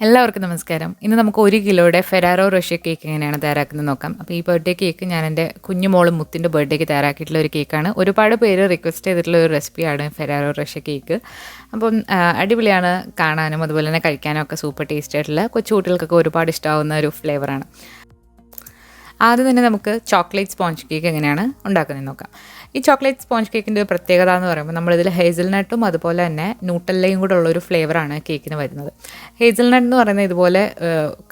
എല്ലാവർക്കും നമസ്കാരം. ഇന്ന് നമുക്ക് 1 കിലോയുടെ ഫെറാറോ റോഷർ കേക്ക് എങ്ങനെയാണ് തയ്യാറാക്കുന്നത് നോക്കാം. അപ്പോൾ ഈ ബർത്ത്ഡേ കേക്ക് ഞാൻ എൻ്റെ കുഞ്ഞുമോളും മുത്തിൻ്റെ ബർത്ത്ഡേക്ക് തയ്യാറാക്കിയിട്ടുള്ള ഒരു കേക്കാണ്. ഒരുപാട് പേര് റിക്വസ്റ്റ് ചെയ്തിട്ടുള്ള ഒരു റെസിപ്പിയാണ് ഫെറാറോ റോഷർ കേക്ക്. അപ്പം അടിപൊളിയാണ് കാണാനും അതുപോലെ തന്നെ കഴിക്കാനും ഒക്കെ സൂപ്പർ ടേസ്റ്റ് ആയിട്ടുള്ള കൊച്ചു കുട്ടികൾക്കൊക്കെ ഒരുപാട് ഇഷ്ടമാവുന്ന ഒരു ഫ്ലേവറാണ്. ആദ്യം തന്നെ നമുക്ക് ചോക്ലേറ്റ് സ്പോഞ്ച് കേക്ക് എങ്ങനെയാണ് ഉണ്ടാക്കുന്നത് നോക്കാം. ഈ ചോക്ലേറ്റ് സ്പോഞ്ച് കേക്കിൻ്റെ ഒരു പ്രത്യേകത എന്ന് പറയുമ്പോൾ നമ്മളിതിൽ ഹേസൽനട്ടും അതുപോലെ തന്നെ ന്യൂട്ടല്ലയും കൂടെ ഉള്ളൊരു ഫ്ലേവറാണ് കേക്കിന് വരുന്നത്. ഹേസൽനട്ട് എന്ന് പറയുന്നത് ഇതുപോലെ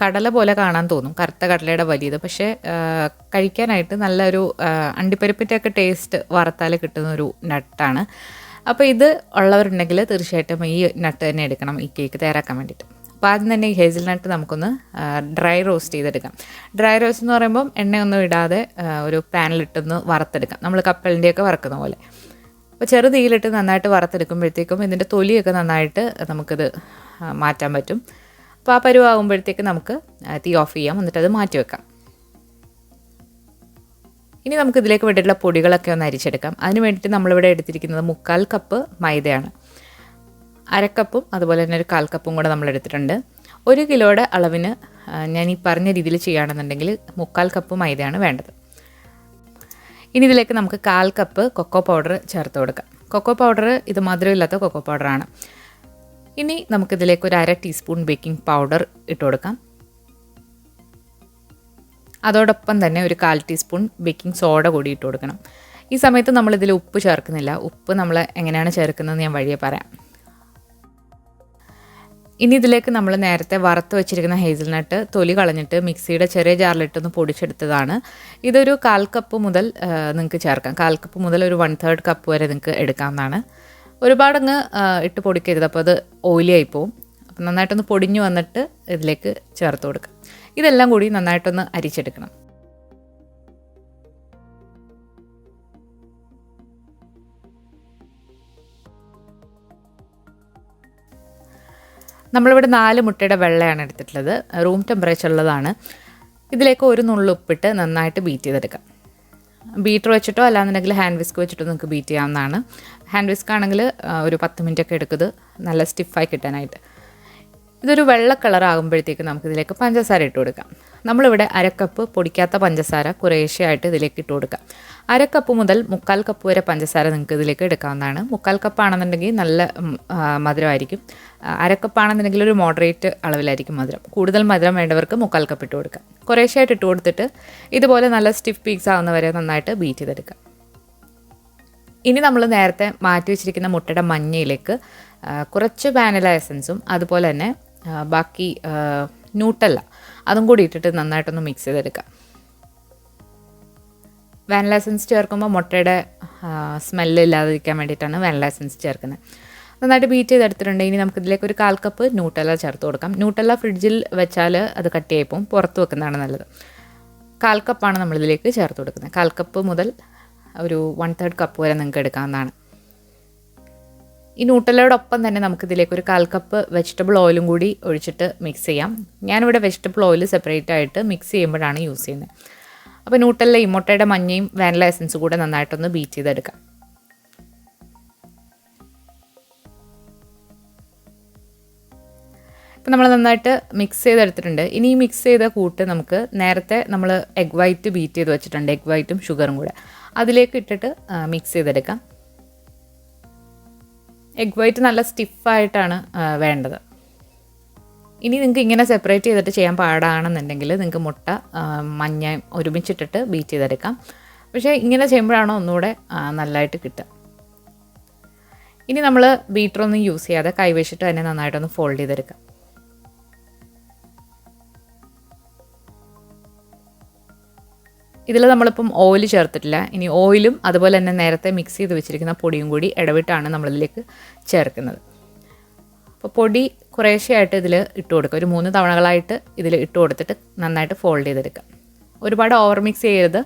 കടല പോലെ കാണാൻ തോന്നും, കറുത്ത കടലയുടെ വലിയത്. പക്ഷേ കഴിക്കാനായിട്ട് നല്ലൊരു അണ്ടിപ്പരിപ്പിൻ്റെയൊക്കെ ടേസ്റ്റ് വറുത്താൽ കിട്ടുന്ന ഒരു നട്ടാണ്. അപ്പോൾ ഇത് ഉള്ളവരുണ്ടെങ്കിൽ തീർച്ചയായിട്ടും ഈ നട്ട് തന്നെ എടുക്കണം ഈ കേക്ക് തയ്യാറാക്കാൻ വേണ്ടിയിട്ട്. അപ്പോൾ ആദ്യം തന്നെ ഈ ഹേസൽനട്ട് നമുക്കൊന്ന് ഡ്രൈ റോസ്റ്റ് ചെയ്തെടുക്കാം. ഡ്രൈ റോസ്റ്റ് എന്ന് പറയുമ്പം എണ്ണയൊന്നും ഇടാതെ ഒരു പാനിലിട്ടൊന്ന് വറുത്തെടുക്കാം, നമ്മൾ കപ്പലിൻ്റെയൊക്കെ വറുക്കുന്ന പോലെ. അപ്പോൾ ചെറു തീയിലിട്ട് നന്നായിട്ട് വറുത്തെടുക്കുമ്പോഴത്തേക്കും ഇതിൻ്റെ തൊലിയൊക്കെ നന്നായിട്ട് നമുക്കിത് മാറ്റാൻ പറ്റും. അപ്പോൾ ആ പരുവാകുമ്പോഴത്തേക്ക് നമുക്ക് തീ ഓഫ് ചെയ്യാം, എന്നിട്ടത് മാറ്റി വെക്കാം. ഇനി നമുക്ക് ഇതിലേക്ക് വേണ്ടിയിട്ടുള്ള പൊടികളൊക്കെ ഒന്ന് അരിച്ചെടുക്കാം. അതിന് വേണ്ടിയിട്ട് നമ്മളിവിടെ എടുത്തിരിക്കുന്നത് 1/4 കപ്പ് മൈദയാണ്. 1/2 കപ്പും അതുപോലെ തന്നെ ഒരു 1/4 കപ്പും കൂടെ നമ്മൾ എടുത്തിട്ടുണ്ട്. 1 കിലോയുടെ അളവിന് ഞാൻ ഈ പറഞ്ഞ രീതിയിൽ ചെയ്യുകയാണെന്നുണ്ടെങ്കിൽ 1/4 കപ്പ് മൈദയാണ് വേണ്ടത്. ഇനി ഇതിലേക്ക് നമുക്ക് 1/4 കപ്പ് കൊക്കോ പൗഡർ ചേർത്ത് കൊടുക്കാം. കൊക്കോ പൗഡർ ഇത് മധുരമില്ലാത്ത കൊക്കോ പൗഡറാണ്. ഇനി നമുക്കിതിലേക്ക് ഒരു 1/2 ടീസ്പൂൺ ബേക്കിംഗ് പൗഡർ ഇട്ട് കൊടുക്കാം. അതോടൊപ്പം തന്നെ ഒരു 1/4 ടീസ്പൂൺ ബേക്കിംഗ് സോഡ കൂടി ഇട്ട് കൊടുക്കണം. ഈ സമയത്ത് നമ്മളിതിൽ ഉപ്പ് ചേർക്കുന്നില്ല. ഉപ്പ് നമ്മൾ എങ്ങനെയാണ് ചേർക്കുന്നതെന്ന് ഞാൻ വഴിയെ പറയാം. ഇനി ഇതിലേക്ക് നമ്മൾ നേരത്തെ വറുത്ത് വെച്ചിരിക്കുന്ന ഹേസൽനട്ട് തൊലി കളഞ്ഞിട്ട് മിക്സിയുടെ ചെറിയ ജാറിലിട്ടൊന്ന് പൊടിച്ചെടുത്തതാണ്. ഇതൊരു 1/4 കപ്പ് മുതൽ നിങ്ങൾക്ക് ചേർക്കാം. 1/4 കപ്പ് മുതൽ ഒരു 1/3 കപ്പ് വരെ നിങ്ങൾക്ക് എടുക്കാവുന്നതാണ്. ഒരുപാടങ്ങ് ഇട്ട് പൊടിക്കരുത്, അപ്പോൾ അത് ഓയിലി ആയി പോവും. അപ്പം നന്നായിട്ടൊന്ന് പൊടിഞ്ഞു വന്നിട്ട് ഇതിലേക്ക് ചേർത്ത് കൊടുക്കാം. ഇതെല്ലാം കൂടി നന്നായിട്ടൊന്ന് അരിച്ചെടുക്കണം. നമ്മളിവിടെ 4 മുട്ടയുടെ വെള്ളയാണ് എടുത്തിട്ടുള്ളത്, റൂം ടെമ്പറേച്ചറുള്ളതാണ്. ഇതിലേക്ക് ഒരു നുള്ളു ഉപ്പിട്ട് നന്നായിട്ട് ബീറ്റ് ചെയ്തെടുക്കാം. ബീറ്റർ വെച്ചിട്ടോ അല്ലാന്നുണ്ടെങ്കിൽ ഹാൻഡ് വിസ്ക് വെച്ചിട്ടോ നിങ്ങൾക്ക് ബീറ്റ് ചെയ്യാവുന്നതാണ്. ഹാൻഡ് വിസ്ക് ആണെങ്കിൽ ഒരു 10 മിനിറ്റൊക്കെ എടുക്കുന്നത് നല്ല സ്റ്റിഫായി കിട്ടാനായിട്ട്. ഇതൊരു വെള്ള കളറാകുമ്പോഴത്തേക്ക് നമുക്കിതിലേക്ക് പഞ്ചസാര ഇട്ട് കൊടുക്കാം. നമ്മളിവിടെ 1/2 കപ്പ് പൊടിക്കാത്ത പഞ്ചസാര കുറേശ്ശെയായിട്ട് ഇതിലേക്ക് ഇട്ട് കൊടുക്കാം. 1/2 കപ്പ് മുതൽ 1/4 കപ്പ് വരെ പഞ്ചസാര നിങ്ങൾക്ക് ഇതിലേക്ക് എടുക്കാവുന്നതാണ്. 1/4 കപ്പ് ആണെന്നുണ്ടെങ്കിൽ നല്ല മധുരമായിരിക്കും. 1/2 കപ്പ് ആണെന്നുണ്ടെങ്കിൽ ഒരു മോഡറേറ്റ് അളവിലായിരിക്കും മധുരം. കൂടുതൽ മധുരം വേണ്ടവർക്ക് 1/4 കപ്പ് ഇട്ട് കൊടുക്കാം. കുറേശ്ശെയായിട്ട് ഇട്ട് കൊടുത്തിട്ട് ഇതുപോലെ നല്ല സ്റ്റിഫ് പീക്സ് ആവുന്നവരെ നന്നായിട്ട് ബീറ്റ് ചെയ്തെടുക്കാം. ഇനി നമ്മൾ നേരത്തെ മാറ്റി വെച്ചിരിക്കുന്ന മുട്ടയുടെ മഞ്ഞയിലേക്ക് കുറച്ച് വാനില എസൻസും അതുപോലെ തന്നെ ബാക്കി ന്യൂട്ടല്ല അതും കൂടി ഇട്ടിട്ട് നന്നായിട്ടൊന്ന് മിക്സ് ചെയ്തെടുക്കാം. വാനില എസൻസ് ചേർക്കുമ്പോൾ മുട്ടയുടെ സ്മെല്ല് ഇല്ലാതിരിക്കാൻ വേണ്ടിയിട്ടാണ് വാനില എസൻസ് ചേർക്കുന്നത്. നന്നായിട്ട് ബീറ്റ് ചെയ്തെടുത്തിട്ടുണ്ട്. ഇനി നമുക്കിതിലേക്ക് ഒരു 1/4 കപ്പ് ന്യൂട്ടല്ല ചേർത്ത് കൊടുക്കാം. ന്യൂട്ടല്ല ഫ്രിഡ്ജിൽ വെച്ചാൽ അത് കട്ടിയായി പോകും, പുറത്ത് വെക്കുന്നതാണ് നല്ലത്. 1/4 കപ്പാണ് നമ്മളിതിലേക്ക് ചേർത്ത് കൊടുക്കുന്നത്. 1/4 കപ്പ് മുതൽ ഒരു 1/3 കപ്പ് വരെ നിങ്ങൾക്ക് എടുക്കാവുന്നതാണ്. ഈ ന്യൂട്ടലയോടൊപ്പം തന്നെ നമുക്കിതിലേക്ക് ഒരു 1/4 കപ്പ് വെജിറ്റബിൾ ഓയിലും കൂടി ഒഴിച്ചിട്ട് മിക്സ് ചെയ്യാം. ഞാനിവിടെ വെജിറ്റബിൾ ഓയിൽ സെപ്പറേറ്റ് ആയിട്ട് മിക്സ് ചെയ്യുമ്പോഴാണ് യൂസ് ചെയ്യുന്നത്. അപ്പോൾ ന്യൂട്ടല്ലയും മുട്ടയുടെ മഞ്ഞയും വാനില എസൻസും കൂടെ നന്നായിട്ടൊന്ന് ബീറ്റ് ചെയ്തെടുക്കാം. ഇപ്പം നമ്മൾ നന്നായിട്ട് മിക്സ് ചെയ്തെടുത്തിട്ടുണ്ട്. ഇനി ഈ മിക്സ് ചെയ്ത കൂട്ട് നമുക്ക് നേരത്തെ നമ്മൾ എഗ് വൈറ്റ് ബീറ്റ് ചെയ്ത് വെച്ചിട്ടുണ്ട്, എഗ് വൈറ്റും ഷുഗറും കൂടെ അതിലേക്ക് ഇട്ടിട്ട് മിക്സ് ചെയ്തെടുക്കാം. എഗ് വൈറ്റ് നല്ല സ്റ്റിഫായിട്ടാണ് വേണ്ടത്. ഇനി നിങ്ങൾക്ക് ഇങ്ങനെ സെപ്പറേറ്റ് ചെയ്തിട്ട് ചെയ്യാൻ പാടാണെന്നുണ്ടെങ്കിൽ നിങ്ങൾക്ക് മുട്ട മഞ്ഞ ഒരുമിച്ചിട്ടിട്ട് ബീറ്റ് ചെയ്തെടുക്കാം. പക്ഷേ ഇങ്ങനെ ചെയ്യുമ്പോഴാണോ ഒന്നുകൂടെ നല്ലതായിട്ട് കിട്ടുക. ഇനി നമ്മൾ ബീറ്ററൊന്നും യൂസ് ചെയ്യാതെ കൈവച്ചിട്ട് തന്നെ നന്നായിട്ടൊന്ന് ഫോൾഡ് ചെയ്തെടുക്കാം. ഇതിൽ നമ്മളിപ്പം ഓയിൽ ചേർത്തിട്ടില്ല. ഇനി ഓയിലും അതുപോലെ തന്നെ നേരത്തെ മിക്സ് ചെയ്ത് വെച്ചിരിക്കുന്ന പൊടിയും കൂടി ഇടവിട്ടാണ് നമ്മളിതിലേക്ക് ചേർക്കുന്നത്. അപ്പോൾ പൊടി കുറേശ്ശെയായിട്ട് ഇതിൽ ഇട്ട് കൊടുക്കുക. ഒരു 3 തവണകളായിട്ട് ഇതിൽ ഇട്ട് കൊടുത്തിട്ട് നന്നായിട്ട് ഫോൾഡ് ചെയ്തെടുക്കുക. ഒരുപാട് ഓവർ മിക്സ് ചെയ്ത്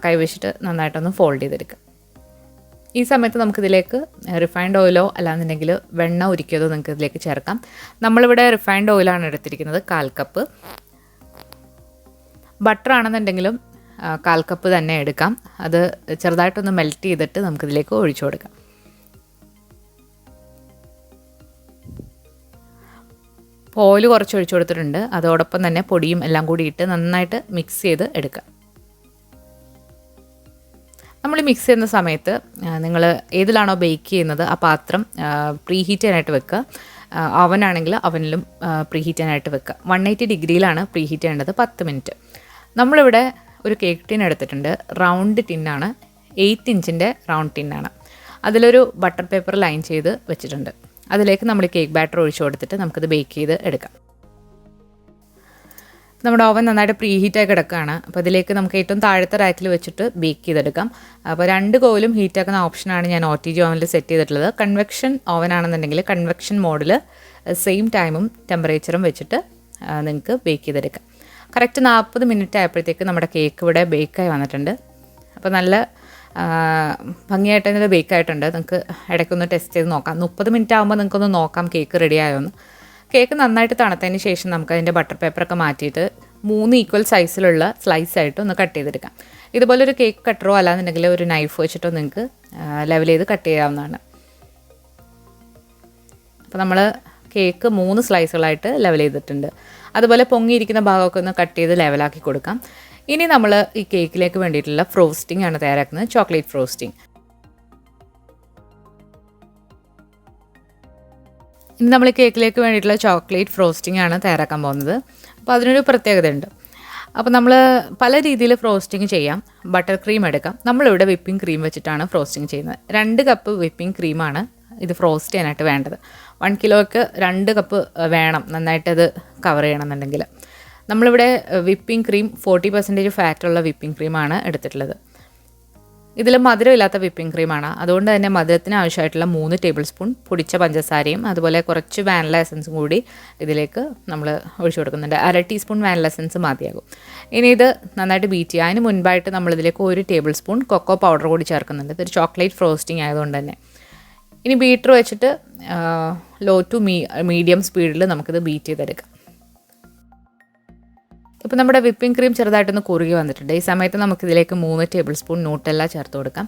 കൈവച്ചിട്ട് നന്നായിട്ടൊന്ന് ഫോൾഡ് ചെയ്തെടുക്കുക. ഈ സമയത്ത് നമുക്കിതിലേക്ക് റിഫൈൻഡ് ഓയിലോ അല്ലാന്നുണ്ടെങ്കിൽ വെണ്ണ ഉരുക്കിയതോ നിങ്ങൾക്ക് ഇതിലേക്ക് ചേർക്കാം. നമ്മളിവിടെ റിഫൈൻഡ് ഓയിലാണ് എടുത്തിരിക്കുന്നത്, 1/4 കപ്പ്. ബട്ടർ ആണെന്നുണ്ടെങ്കിലും 1/4 കപ്പ് തന്നെ എടുക്കാം. അത് ചെറുതായിട്ടൊന്ന് മെൽറ്റ് ചെയ്തിട്ട് നമുക്കിതിലേക്ക് ഒഴിച്ചു കൊടുക്കാം. ഓയിൽ കുറച്ച് ഒഴിച്ചു കൊടുത്തിട്ടുണ്ട്. അതോടൊപ്പം തന്നെ പൊടിയും എല്ലാം കൂടി ഇട്ട് നന്നായിട്ട് മിക്സ് ചെയ്ത് എടുക്കുക. നമ്മൾ മിക്സ് ചെയ്യുന്ന സമയത്ത് നിങ്ങൾ ഏതിലാണോ ബേക്ക് ചെയ്യുന്നത് ആ പാത്രം പ്രീ ഹീറ്റ് ചെയ്യാനായിട്ട് വെക്കുക. അവനാണെങ്കിൽ അവനിലും പ്രീ ഹീറ്റ് ചെയ്യാനായിട്ട് വെക്കുക. 180 ഡിഗ്രിയിലാണ് പ്രീ ഹീറ്റ് ചെയ്യേണ്ടത് 10 മിനിറ്റ്. നമ്മളിവിടെ ഒരു കേക്ക് ടിൻ എടുത്തിട്ടുണ്ട്. റൗണ്ട് ടിന്നാണ്, 8 ഇഞ്ചിൻ്റെ റൗണ്ട് ടിന്നാണ്. അതിലൊരു ബട്ടർ പേപ്പർ ലൈൻ ചെയ്ത് വെച്ചിട്ടുണ്ട്. അതിലേക്ക് നമ്മൾ കേക്ക് ബാറ്റർ ഒഴിച്ചു കൊടുത്തിട്ട് നമുക്കത് ബേക്ക് ചെയ്ത് എടുക്കാം. നമ്മുടെ ഓവൻ നന്നായിട്ട് പ്രീ ഹീറ്റായി കിടക്കുകയാണ്. അപ്പോൾ ഇതിലേക്ക് നമുക്ക് ഏറ്റവും താഴത്തെ റാക്കിൽ വെച്ചിട്ട് ബേക്ക് ചെയ്തെടുക്കാം. അപ്പോൾ 2 കോയിലും ഹീറ്റാക്കുന്ന ഓപ്ഷനാണ് ഞാൻ OTG ഓവനിൽ സെറ്റ് ചെയ്തിട്ടുള്ളത്. കൺവെക്ഷൻ ഓവൻ ആണെന്നുണ്ടെങ്കിൽ കൺവെക്ഷൻ മോഡിൽ സെയിം ടൈമും ടെമ്പറേച്ചറും വെച്ചിട്ട് നിങ്ങൾക്ക് ബേക്ക് ചെയ്തെടുക്കാം. കറക്റ്റ് 40 മിനിറ്റ് ആയപ്പോഴത്തേക്ക് നമ്മുടെ കേക്ക് ഇവിടെ ബേക്കായി വന്നിട്ടുണ്ട്. അപ്പോൾ നല്ല ഭംഗിയായിട്ട് തന്നെ ബേക്കായിട്ടുണ്ട്. നിങ്ങൾക്ക് ഇടയ്ക്കൊന്ന് ടെസ്റ്റ് ചെയ്ത് നോക്കാം. 30 മിനിറ്റ് ആകുമ്പോൾ നിങ്ങൾക്കൊന്ന് നോക്കാം കേക്ക് റെഡി ആയോന്ന്. കേക്ക് നന്നായിട്ട് തണുത്തതിന് ശേഷം നമുക്ക് അതിൻ്റെ ബട്ടർ പേപ്പറൊക്കെ മാറ്റിയിട്ട് 3 ഈക്വൽ സൈസിലുള്ള സ്ലൈസ് ആയിട്ട് ഒന്ന് കട്ട് ചെയ്തെടുക്കാം. ഇതുപോലൊരു കേക്ക് കട്ടറോ അല്ലാന്നുണ്ടെങ്കിൽ ഒരു നൈഫ് വെച്ചിട്ടോ നിങ്ങൾക്ക് ലെവൽ ചെയ്ത് കട്ട് ചെയ്യാവുന്നതാണ്. അപ്പോൾ നമ്മൾ കേക്ക് 3 സ്ലൈസുകളായിട്ട് ലെവൽ ചെയ്തിട്ടുണ്ട്. അതുപോലെ പൊങ്ങിയിരിക്കുന്ന ഭാഗമൊക്കെ ഒന്ന് കട്ട് ചെയ്ത് ലെവലാക്കി കൊടുക്കാം. ഇനി നമ്മൾ ഈ കേക്കിലേക്ക് വേണ്ടിയിട്ടുള്ള ഫ്രോസ്റ്റിംഗ് ആണ് തയ്യാറാക്കുന്നത്. Chocolate frosting. ഇനി നമ്മൾ കേക്കിലേക്ക് വേണ്ടിയിട്ടുള്ള ചോക്ലേറ്റ് ഫ്രോസ്റ്റിംഗ് ആണ് തയ്യാറാക്കാൻ പോകുന്നത്. അപ്പോൾ അതിനൊരു പ്രത്യേകത ഉണ്ട്. അപ്പോൾ നമ്മൾ പല രീതിയിൽ ഫ്രോസ്റ്റിംഗ് ചെയ്യാം. ബട്ടർ ക്രീം എടുക്കാം. നമ്മളിവിടെ വിപ്പിംഗ് ക്രീം വെച്ചിട്ടാണ് ഫ്രോസ്റ്റിംഗ് ചെയ്യുന്നത്. 2 കപ്പ് വിപ്പിംഗ് ക്രീമാണ് ഇത് ഫ്രോസ്റ്റ് ചെയ്യാനായിട്ട് വേണ്ടത്. 1 കിലോയ്ക്ക് 2 കപ്പ് വേണം നന്നായിട്ടത് കവർ ചെയ്യണമെന്നുണ്ടെങ്കിൽ. നമ്മളിവിടെ വിപ്പിംഗ് ക്രീം 40% ഫാറ്റുള്ള വിപ്പിംഗ് ക്രീമാണ് എടുത്തിട്ടുള്ളത്. ഇതിൽ മധുരമില്ലാത്ത വിപ്പിംഗ് ക്രീമാണ്. അതുകൊണ്ട് തന്നെ മധുരത്തിന് ആവശ്യമായിട്ടുള്ള 3 ടേബിൾ സ്പൂൺ പൊടിച്ച പഞ്ചസാരയും അതുപോലെ കുറച്ച് വാനില എസൻസും കൂടി ഇതിലേക്ക് നമ്മൾ ഒഴിച്ചു കൊടുക്കുന്നുണ്ട്. 1/2 ടീസ്പൂൺ വാനില എസൻസ് മതിയാകും. ഇനി ഇത് നന്നായിട്ട് ബീറ്റ് ചെയ്യുക. അതിന് മുൻപായിട്ട് നമ്മളിതിലേക്ക് 1 ടേബിൾ സ്പൂൺ കൊക്കോ പൗഡർ കൂടി ചേർക്കുന്നുണ്ട്. ഇതൊരു ചോക്ലേറ്റ് ഫ്രോസ്റ്റിംഗ് ആയതുകൊണ്ട് തന്നെ. ഇനി ബീറ്റർ വെച്ചിട്ട് ലോ ടു മീഡിയം സ്പീഡിൽ നമുക്കിത് ബീറ്റ് ചെയ്തെടുക്കാം. ഇപ്പോൾ നമ്മുടെ വിപ്പിംഗ് ക്രീം ചെറുതായിട്ടൊന്ന് കുറുകി വന്നിട്ടുണ്ട്. ഈ സമയത്ത് നമുക്കിതിലേക്ക് 3 ടേബിൾ സ്പൂൺ ന്യൂട്ടെല്ല ചേർത്ത് കൊടുക്കാം.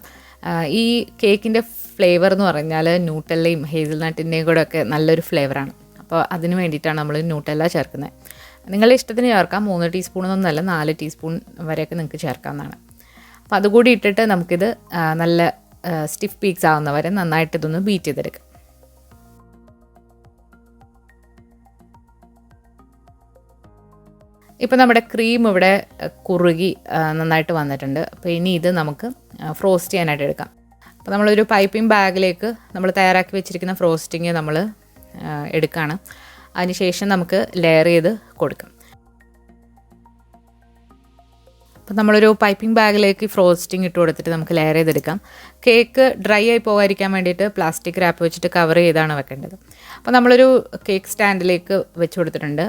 ഈ കേക്കിൻ്റെ ഫ്ലേവർ എന്ന് പറഞ്ഞാൽ ന്യൂട്ടെല്ലയും ഹേസിൽനട്ടിൻ്റെയും കൂടെ ഒക്കെ നല്ലൊരു ഫ്ലേവറാണ്. അപ്പോൾ അതിന് വേണ്ടിയിട്ടാണ് നമ്മൾ ന്യൂട്ടെല്ല ചേർക്കുന്നത്. നിങ്ങളുടെ ഇഷ്ടത്തിന് ചേർക്കാം. 3 ടീസ്പൂണൊന്നുമല്ല 4 ടീസ്പൂൺ വരെയൊക്കെ നിങ്ങൾക്ക് ചേർക്കാവുന്നതാണ്. അപ്പോൾ അതുകൂടി ഇട്ടിട്ട് നമുക്കിത് നല്ല സ്റ്റിഫ് പീക്സ് ആവുന്നവരെ നന്നായിട്ട് ഇതൊന്ന് ബീറ്റ് ചെയ്തെടുക്കാം. ഇപ്പോൾ നമ്മുടെ ക്രീം ഇവിടെ കുറുകി നന്നായിട്ട് വന്നിട്ടുണ്ട്. അപ്പോൾ ഇനി ഇത് നമുക്ക് ഫ്രോസ്റ്റ് ചെയ്യാനായിട്ട് എടുക്കാം. അപ്പോൾ നമ്മളൊരു പൈപ്പിംഗ് ബാഗിലേക്ക് നമ്മൾ തയ്യാറാക്കി വെച്ചിരിക്കുന്ന ഫ്രോസ്റ്റിങ് നമ്മൾ എടുക്കുകയാണ്. അതിനുശേഷം നമുക്ക് ലെയർ ചെയ്ത് കൊടുക്കാം. അപ്പോൾ നമ്മളൊരു പൈപ്പിംഗ് ബാഗിലേക്ക് ഫ്രോസ്റ്റിംഗ് ഇട്ട് കൊടുത്തിട്ട് നമുക്ക് ലെയർ ചെയ്തെടുക്കാം. കേക്ക് ഡ്രൈ ആയി പോകാതിരിക്കാൻ വേണ്ടിയിട്ട് പ്ലാസ്റ്റിക് റാപ്പ് വെച്ചിട്ട് കവർ ചെയ്താണ് വെക്കേണ്ടത്. അപ്പോൾ നമ്മളൊരു കേക്ക് സ്റ്റാൻഡിലേക്ക് വെച്ച് കൊടുത്തിട്ടുണ്ട്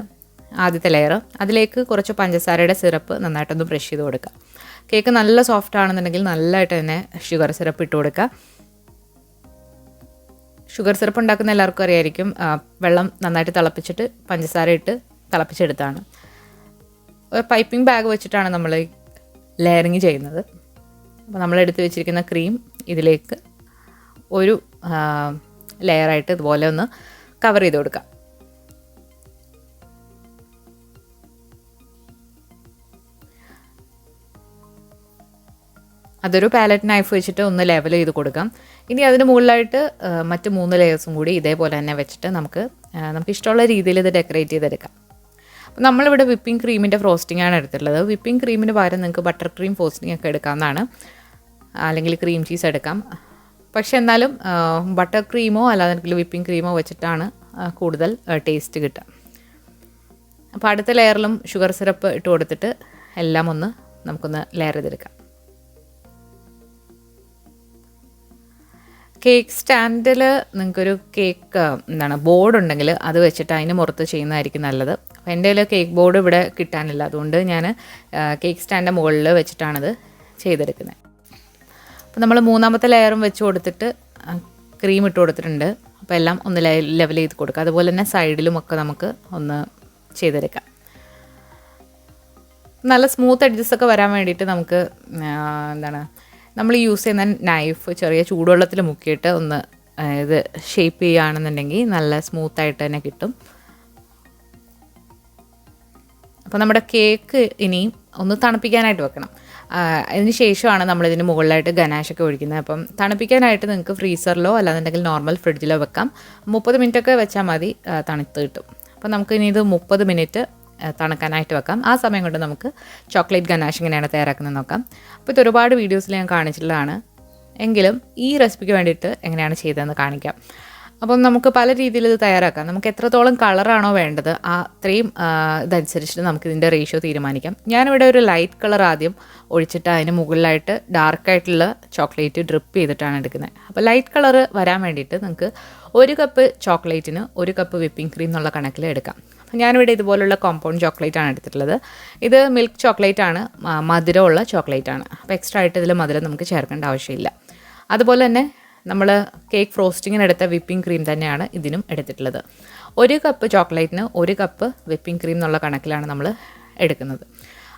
ആദ്യത്തെ ലെയർ. അതിലേക്ക് കുറച്ച് പഞ്ചസാരയുടെ സിറപ്പ് നന്നായിട്ടൊന്ന് ബ്രഷ് ചെയ്ത് കൊടുക്കുക. കേക്ക് നല്ല സോഫ്റ്റ് ആണെന്നുണ്ടെങ്കിൽ നല്ലതായിട്ട് തന്നെ ഷുഗർ സിറപ്പ് ഇട്ട് കൊടുക്കുക. ഷുഗർ സിറപ്പ് ഉണ്ടാക്കുന്ന എല്ലാവർക്കും അറിയായിരിക്കും. വെള്ളം നന്നായിട്ട് തിളപ്പിച്ചിട്ട് പഞ്ചസാര ഇട്ട് തിളപ്പിച്ചെടുത്താണ്. ഒരു പൈപ്പിംഗ് ബാഗ് വെച്ചിട്ടാണ് നമ്മൾ ലെയറിങ് ചെയ്യുന്നത്. അപ്പോൾ നമ്മൾ എടുത്ത് വെച്ചിരിക്കുന്ന ക്രീം ഇതിലേക്ക് ഒരു ലെയറായിട്ട് ഇതുപോലെ ഒന്ന് കവർ ചെയ്ത് കൊടുക്കാം. അതൊരു പാലറ്റ് നൈഫ് വെച്ചിട്ട് ഒന്ന് ലെവൽ ചെയ്ത് കൊടുക്കാം. ഇനി അതിന് മുകളിലായിട്ട് മറ്റ് 3 ലെയേഴ്സും കൂടി ഇതേപോലെ തന്നെ വെച്ചിട്ട് നമുക്ക് ഇഷ്ടമുള്ള രീതിയിൽ ഇത് ഡെക്കറേറ്റ് ചെയ്തെടുക്കാം. അപ്പോൾ നമ്മളിവിടെ വിപ്പിംഗ് ക്രീമിൻ്റെ ഫ്രോസ്റ്റിംഗ് ആണ് എടുത്തിട്ടുള്ളത്. വിപ്പിംഗ് ക്രീമിന് പകരം നിങ്ങൾക്ക് ബട്ടർ ക്രീം ഫ്രോസ്റ്റിംഗ് ഒക്കെ എടുക്കാവുന്നതാണ്. അല്ലെങ്കിൽ ക്രീം ചീസ് എടുക്കാം. പക്ഷേ എന്നാലും ബട്ടർ ക്രീമോ അല്ലാതെ വിപ്പിംഗ് ക്രീമോ വെച്ചിട്ടാണ് കൂടുതൽ ടേസ്റ്റ് കിട്ടുക. അപ്പോൾ അടുത്ത ലെയറിലും ഷുഗർ സിറപ്പ് ഇട്ട് കൊടുത്തിട്ട് എല്ലാം ഒന്ന് നമുക്കൊന്ന് ലെയർ ചെയ്തെടുക്കാം. കേക്ക് സ്റ്റാൻഡിൽ നിങ്ങൾക്കൊരു കേക്ക് ബോർഡ് ഉണ്ടെങ്കിൽ അത് വെച്ചിട്ട് അതിന് പുറത്ത് ചെയ്യുന്നതായിരിക്കും നല്ലത്. അപ്പോൾ എൻ്റെ കയ്യിൽ കേക്ക് ബോർഡ് ഇവിടെ കിട്ടാനില്ല. അതുകൊണ്ട് ഞാൻ കേക്ക് സ്റ്റാൻഡിൻ്റെ മുകളിൽ വെച്ചിട്ടാണിത് ചെയ്തെടുക്കുന്നത്. അപ്പോൾ നമ്മൾ 3ാമത്തെ ലെയറും വെച്ച് കൊടുത്തിട്ട് ക്രീം ഇട്ട് കൊടുത്തിട്ടുണ്ട്. അപ്പോൾ എല്ലാം ഒന്ന് ലെവൽ ചെയ്ത് കൊടുക്കുക. അതുപോലെ തന്നെ സൈഡിലുമൊക്കെ നമുക്ക് ഒന്ന് ചെയ്തെടുക്കാം. നല്ല സ്മൂത്ത് എഡ്ജസൊക്കെ വരാൻ വേണ്ടിയിട്ട് നമുക്ക് നമ്മൾ യൂസ് ചെയ്യുന്ന നൈഫ് ചെറിയ ചൂടുവെള്ളത്തിൽ മുക്കിയിട്ട് ഒന്ന് ഇത് ഷേപ്പ് ചെയ്യുകയാണെന്നുണ്ടെങ്കിൽ നല്ല സ്മൂത്തായിട്ട് തന്നെ കിട്ടും. അപ്പോൾ നമ്മുടെ കേക്ക് ഇനിയും ഒന്ന് തണുപ്പിക്കാനായിട്ട് വെക്കണം. അതിന് ശേഷമാണ് നമ്മളിതിന് മുകളിലായിട്ട് ഗനാഷൊക്കെ ഒഴിക്കുന്നത്. അപ്പം തണുപ്പിക്കാനായിട്ട് നിങ്ങൾക്ക് ഫ്രീസറിലോ അല്ലാന്നുണ്ടെങ്കിൽ നോർമൽ ഫ്രിഡ്ജിലോ വെക്കാം. 30 മിനിറ്റൊക്കെ വെച്ചാൽ മതി, തണുത്ത് കിട്ടും. അപ്പോൾ നമുക്ക് ഇനി ഇത് 30 മിനിറ്റ് തണുക്കാനായിട്ട് വെക്കാം. ആ സമയം കൊണ്ട് നമുക്ക് ചോക്ലേറ്റ് ഗനാഷ് എങ്ങനെയാണ് തയ്യാറാക്കുന്നത് നോക്കാം. അപ്പോൾ ഇത് ഒരുപാട് വീഡിയോസിൽ ഞാൻ കാണിച്ചിട്ടുള്ളതാണ്, എങ്കിലും ഈ റെസിപ്പിക്ക് വേണ്ടിയിട്ട് എങ്ങനെയാണ് ചെയ്തതെന്ന് കാണിക്കാം. അപ്പം നമുക്ക് പല രീതിയിൽ ഇത് തയ്യാറാക്കാം. നമുക്ക് എത്രത്തോളം കളറാണോ വേണ്ടത് അത്രയും ഇതനുസരിച്ചിട്ട് നമുക്കിതിൻ്റെ റേഷ്യോ തീരുമാനിക്കാം. ഞാനിവിടെ ഒരു ലൈറ്റ് കളർ ആദ്യം ഒഴിച്ചിട്ട് അതിന് മുകളിലായിട്ട് ഡാർക്കായിട്ടുള്ള ചോക്ലേറ്റ് ഡ്രിപ്പ് ചെയ്തിട്ടാണ് എടുക്കുന്നത്. അപ്പോൾ ലൈറ്റ് കളർ വരാൻ വേണ്ടിയിട്ട് നിങ്ങൾക്ക് 1 കപ്പ് ചോക്ലേറ്റിന് 1 കപ്പ് വിപ്പിംഗ് ക്രീം എന്നുള്ള കണക്കിൽ എടുക്കാം. അപ്പോൾ ഞാനിവിടെ ഇതുപോലുള്ള കോമ്പൗണ്ട് ചോക്ലേറ്റ് ആണ് എടുത്തിട്ടുള്ളത്. ഇത് മിൽക്ക് ചോക്ലേറ്റ് ആണ്, മധുരമുള്ള ചോക്ലേറ്റ് ആണ്. അപ്പോൾ എക്സ്ട്രാ ആയിട്ട് ഇതിൽ മധുരം നമുക്ക് ചേർക്കേണ്ട ആവശ്യമില്ല. അതുപോലെ തന്നെ നമ്മൾ കേക്ക് ഫ്രോസ്റ്റിങ്ങിന് എടുത്ത വിപ്പിംഗ് ക്രീം തന്നെയാണ് ഇതിനും എടുത്തിട്ടുള്ളത്. 1 കപ്പ് ചോക്ലേറ്റിന് 1 കപ്പ് വിപ്പിംഗ് ക്രീം എന്നുള്ള കണക്കിലാണ് നമ്മൾ എടുക്കുന്നത്.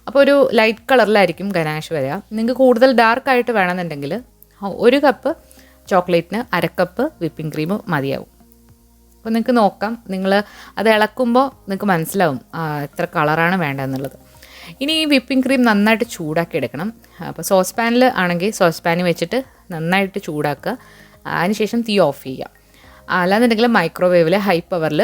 അപ്പോൾ ഒരു ലൈറ്റ് കളറിലായിരിക്കും ഗനാഷ് വരിക. നിങ്ങൾക്ക് കൂടുതൽ ഡാർക്കായിട്ട് വേണമെന്നുണ്ടെങ്കിൽ 1 കപ്പ് ചോക്ലേറ്റിന് 1/2 കപ്പ് വിപ്പിംഗ് ക്രീം മതിയാവും. അപ്പോൾ നിങ്ങൾക്ക് നോക്കാം, നിങ്ങൾ അത് ഇളക്കുമ്പോൾ നിങ്ങൾക്ക് മനസ്സിലാവും എത്ര കളറാണ് വേണ്ടതെന്നുള്ളത്. ഇനി ഈ വിപ്പിംഗ് ക്രീം നന്നായിട്ട് ചൂടാക്കി എടുക്കണം. അപ്പോൾ സോസ് പാനിൽ ആണെങ്കിൽ സോസ് പാനിൽ വെച്ചിട്ട് നന്നായിട്ട് ചൂടാക്കുക. അതിനുശേഷം തീ ഓഫ് ചെയ്യുക. അല്ലാന്നുണ്ടെങ്കിൽ മൈക്രോവേവിൽ ഹൈ പവറിൽ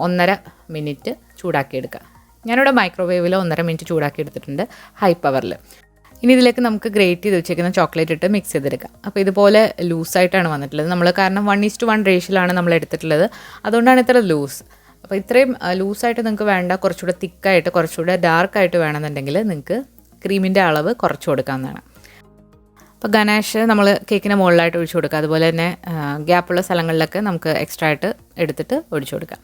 1.5 മിനിറ്റ് ചൂടാക്കി എടുക്കുക. ഞാനിവിടെ മൈക്രോവേവിൽ 1.5 മിനിറ്റ് ചൂടാക്കി എടുത്തിട്ടുണ്ട് ഹൈ പവറിൽ. ഇനി ഇതിലേക്ക് നമുക്ക് ഗ്രേറ്റ് ചെയ്ത് വെച്ചേക്കുന്ന ചോക്ലേറ്റ് ഇട്ട് മിക്സ് ചെയ്തെടുക്കാം. അപ്പോൾ ഇതുപോലെ ലൂസായിട്ടാണ് വന്നിട്ടുള്ളത്. നമ്മൾ കാരണം 1:1 റേഷ്യോയിലാണ് നമ്മൾ എടുത്തിട്ടുള്ളത്, അതുകൊണ്ടാണ് ഇത്ര ലൂസ്. അപ്പോൾ ഇത്രയും ലൂസായിട്ട് നിങ്ങൾക്ക് വേണ്ട, കുറച്ചുകൂടെ തിക്കായിട്ട് കുറച്ചുകൂടെ ഡാർക്കായിട്ട് വേണമെന്നുണ്ടെങ്കിൽ നിങ്ങൾക്ക് ക്രീമിൻ്റെ അളവ് കുറച്ച് കൊടുക്കാവുന്നതാണ്. അപ്പോൾ ഗനാഷ് നമ്മൾ കേക്കിന് മുകളിലായിട്ട് ഒഴിച്ചു കൊടുക്കുക. അതുപോലെ തന്നെ ഗ്യാപ്പുള്ള സ്ഥലങ്ങളിലൊക്കെ നമുക്ക് എക്സ്ട്രാ ആയിട്ട് എടുത്തിട്ട് ഒഴിച്ചു കൊടുക്കാം.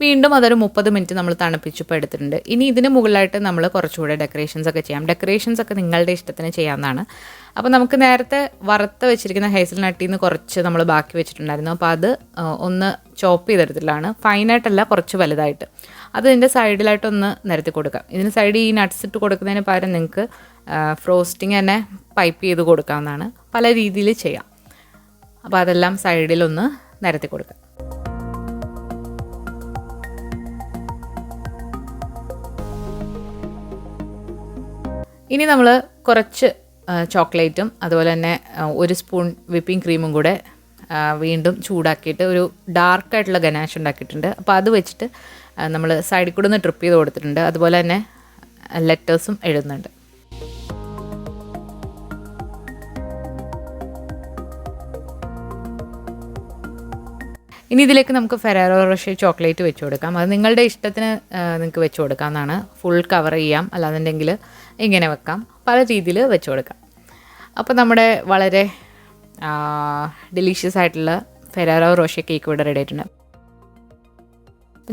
വീണ്ടും അതൊരു 30 മിനിറ്റ് നമ്മൾ തണുപ്പിച്ചപ്പോൾ എടുത്തിട്ടുണ്ട്. ഇനി ഇതിന് മുകളിലായിട്ട് നമ്മൾ കുറച്ചുകൂടെ ഡെക്കറേഷൻസ് ഒക്കെ ചെയ്യാം. ഡെക്കറേഷൻസ് ഒക്കെ നിങ്ങളുടെ ഇഷ്ടത്തിന് ചെയ്യാവുന്നതാണ്. അപ്പോൾ നമുക്ക് നേരത്തെ വറുത്ത് വെച്ചിരിക്കുന്ന ഹേസൽനട്ടിൽ നിന്ന് കുറച്ച് നമ്മൾ ബാക്കി വെച്ചിട്ടുണ്ടായിരുന്നു. അപ്പോൾ അത് ഒന്ന് ചോപ്പ് ചെയ്തെടുത്തിട്ടുള്ളതാണ്. ഫൈനായിട്ടല്ല, കുറച്ച് വലുതായിട്ട്. അത് ഇതിൻ്റെ സൈഡിലായിട്ടൊന്ന് നിരത്തി കൊടുക്കാം. ഇതിന് സൈഡിൽ ഈ നട്ട്സ് ഇട്ട് കൊടുക്കുന്നതിന് പകരം നിങ്ങൾക്ക് ഫ്രോസ്റ്റിംഗ് തന്നെ പൈപ്പ് ചെയ്ത് കൊടുക്കാവുന്നതാണ്. പല രീതിയിൽ ചെയ്യാം. അപ്പോൾ അതെല്ലാം സൈഡിലൊന്ന് നിരത്തി കൊടുക്കാം. ഇനി നമ്മൾ കുറച്ച് ചോക്ലേറ്റും അതുപോലെ തന്നെ 1 സ്പൂൺ വിപ്പിംഗ് ക്രീമും കൂടെ വീണ്ടും ചൂടാക്കിയിട്ട് ഒരു ഡാർക്കായിട്ടുള്ള ഗനാഷ് ഉണ്ടാക്കിയിട്ടുണ്ട്. അപ്പോൾ അത് വെച്ചിട്ട് നമ്മൾ സൈഡിൽ കൂടെ ഒന്ന് ട്രിപ്പ് ചെയ്ത് കൊടുത്തിട്ടുണ്ട്. അതുപോലെ തന്നെ ലെറ്റേഴ്സും എഴുതുന്നുണ്ട്. ഇനി ഇതിലേക്ക് നമുക്ക് ഫെറാറോ റോഷെ ചോക്ലേറ്റ് വെച്ച് കൊടുക്കാം. അത് നിങ്ങളുടെ ഇഷ്ടത്തിന് നിങ്ങൾക്ക് വെച്ച് കൊടുക്കാവുന്നതാണ്. ഫുൾ കവർ ചെയ്യാം, അല്ലാന്നുണ്ടെങ്കിൽ ഇങ്ങനെ വെക്കാം, പല രീതിയിൽ വെച്ച് കൊടുക്കാം. അപ്പോൾ നമ്മുടെ വളരെ ഡെലീഷ്യസ് ആയിട്ടുള്ള ഫെറാറോ റോഷെ കേക്ക് ഇവിടെ റെഡി ആയിട്ടുണ്ട്.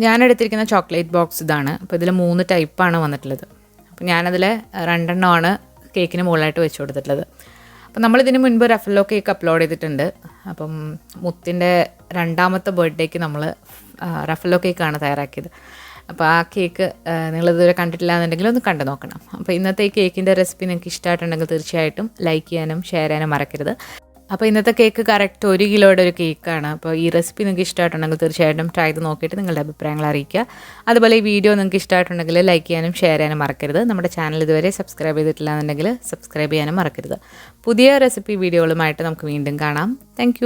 ഞാൻ എടുത്തിരിക്കുന്ന ചോക്ലേറ്റ് ബോക്സ് ഇതാണ്. അപ്പോൾ ഇതിൽ 3 ടൈപ്പാണ് വന്നിട്ടുള്ളത്. അപ്പോൾ ഞാനതിൽ 2 എണ്ണമാണ് കേക്കിന് മുകളിലായിട്ട് വെച്ച് കൊടുത്തിട്ടുള്ളത്. അപ്പം നമ്മളിതിന് മുൻപ് റഫലോ കേക്ക് അപ്ലോഡ് ചെയ്തിട്ടുണ്ട്. അപ്പം മുത്തിൻ്റെ 2ാമത്തെ ബർത്ത്ഡേക്ക് നമ്മൾ റഫലോ കേക്കാണ് തയ്യാറാക്കിയത്. അപ്പോൾ ആ കേക്ക് നിങ്ങളിതുവരെ കണ്ടിട്ടില്ല എന്നുണ്ടെങ്കിൽ ഒന്ന് കണ്ടു നോക്കണം. അപ്പോൾ ഇന്നത്തെ ഈ കേക്കിൻ്റെ റെസിപ്പി നിങ്ങൾക്ക് ഇഷ്ടമായിട്ടുണ്ടെങ്കിൽ തീർച്ചയായിട്ടും ലൈക്ക് ചെയ്യാനും ഷെയർ ചെയ്യാനും മറക്കരുത്. അപ്പോൾ ഇന്നത്തെ കേക്ക് കറക്റ്റ് 1 കിലോയുടെ ഒരു കേക്കാണ്. അപ്പോൾ ഈ റെസിപ്പി നിങ്ങൾക്ക് ഇഷ്ടമായിട്ടുണ്ടെങ്കിൽ തീർച്ചയായിട്ടും ട്രൈ ചെയ്ത് നോക്കിയിട്ട് നിങ്ങളുടെ അഭിപ്രായങ്ങൾ അറിയിക്കുക. അതുപോലെ ഈ വീഡിയോ നിങ്ങൾക്ക് ഇഷ്ടമായിട്ടുണ്ടെങ്കിൽ ലൈക്ക് ചെയ്യാനും ഷെയർ ചെയ്യാനും മറക്കരുത്. നമ്മുടെ ചാനൽ ഇതുവരെ സബ്സ്ക്രൈബ് ചെയ്തിട്ടില്ല എന്നുണ്ടെങ്കിൽ സബ്സ്ക്രൈബ് ചെയ്യാനും മറക്കരുത്. പുതിയ റെസിപ്പി വീഡിയോകളുമായിട്ട് നമുക്ക് വീണ്ടും കാണാം. താങ്ക്